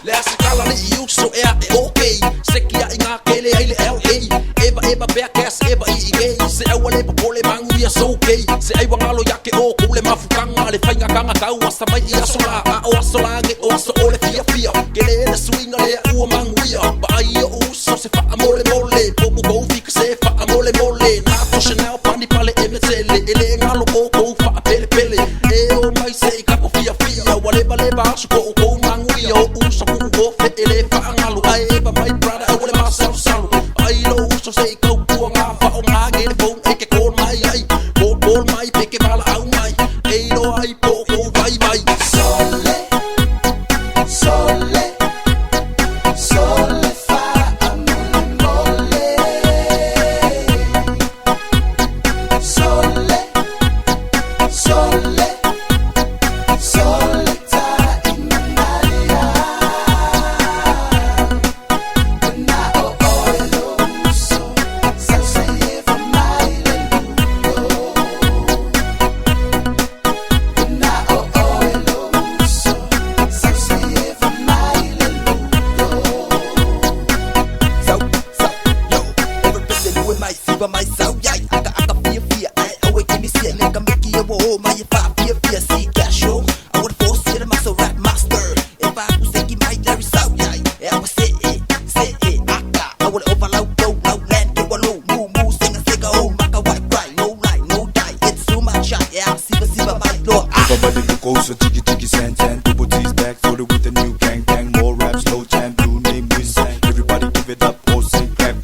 Lad os kalde det Ou Uso det okay. Sækker jeg ingen gælde hele LA. Eba bærkasse, eba i igen. Se over læber på le mange vi så okay. Se ai wangalo yake o kule mafukanga. Le fainga kanga kau asa mai i asola. A o asola nge o aso ole fia. Gele le swinga le ua manguia. Ba ai Ou Uso se fa mole. Popo go fika se fa mole. Na to Chanel pandi pale emetele. Ele ngalo go fa pele. E o mai se kapo fia. Waleba aso go manguia. Ou Uso go fe ele fa ngalo. Ai eba my brother ole masalo salo. Ai Ou Uso se go nga fa o ngage le phone eke call my ai. Call my peke bala au mai. Ei no ai po vai. Sole fa amole. Sole ta imanaria. Na o Uso sa se fa mai le ludo. Na o Uso sa se fa mai le ludo. So yo everybody doing my siva my so yai. Aka fia ai always give me shit nigga make you wo my fia see cash show. I would force it my so rap master. If I was thinking my Larry so yai. I would say it aka I would overload go no land go low move sing oh maka white cry no lie no die it's too much shot yeah siva my lord. Everybody goes for jiggy sand double T's back for the with the new gang more rap slow jam blue name we sang everybody give it up all sing clap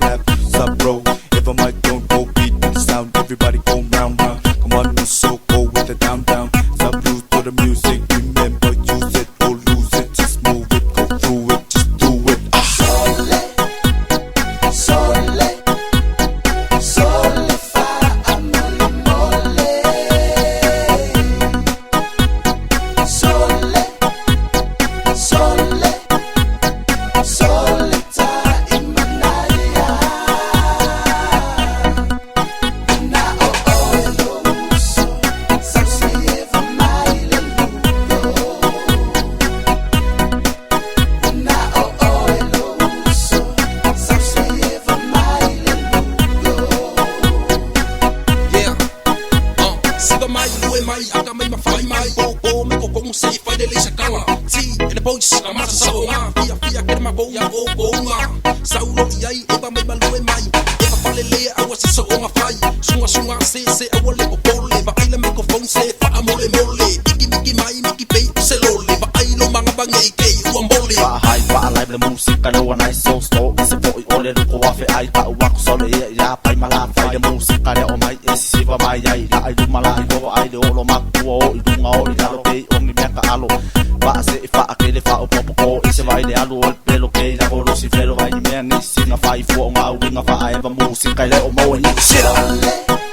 sub bro if I might don't go beat with the sound everybody go round come on Ou Uso go with the down sub blues to the music remember use it or lose it just move it go through it just do it. Sole fa amole. Sole ta imanaria. Na o Uso sa se fa mai le ludo. Na o Uso sa se fa mai le ludo. Yeah, siva mai lue mai aka mai mafai mai. Po me ko kong se fai de lisa kala. Ti in the boys la masa Samoan. Fia que ma go nga. Saulo iai eba mai malue mai. Eba fale le awa se so nga fai. Sunga se awole ko pole. Ba ai la microphone se fa amole. Miki mai miki pay se lole. Ba ai lo mga bangay kay uambole. Fa hai fa live le musica no one I so slow se foi ole do ko afe ai pa wa ko sole ya pai mala fai de musica le o mai esi siva mai ai la ai du mala ai bo ai de olo maku o i du nga o i lo pe o mi meka alo ba se fa akele fa o popo ko i se vai de alo o pelo ke la oro si velo vai ni me ni singa fai fo nga o nga fa ai ba musica le o mo ni sira.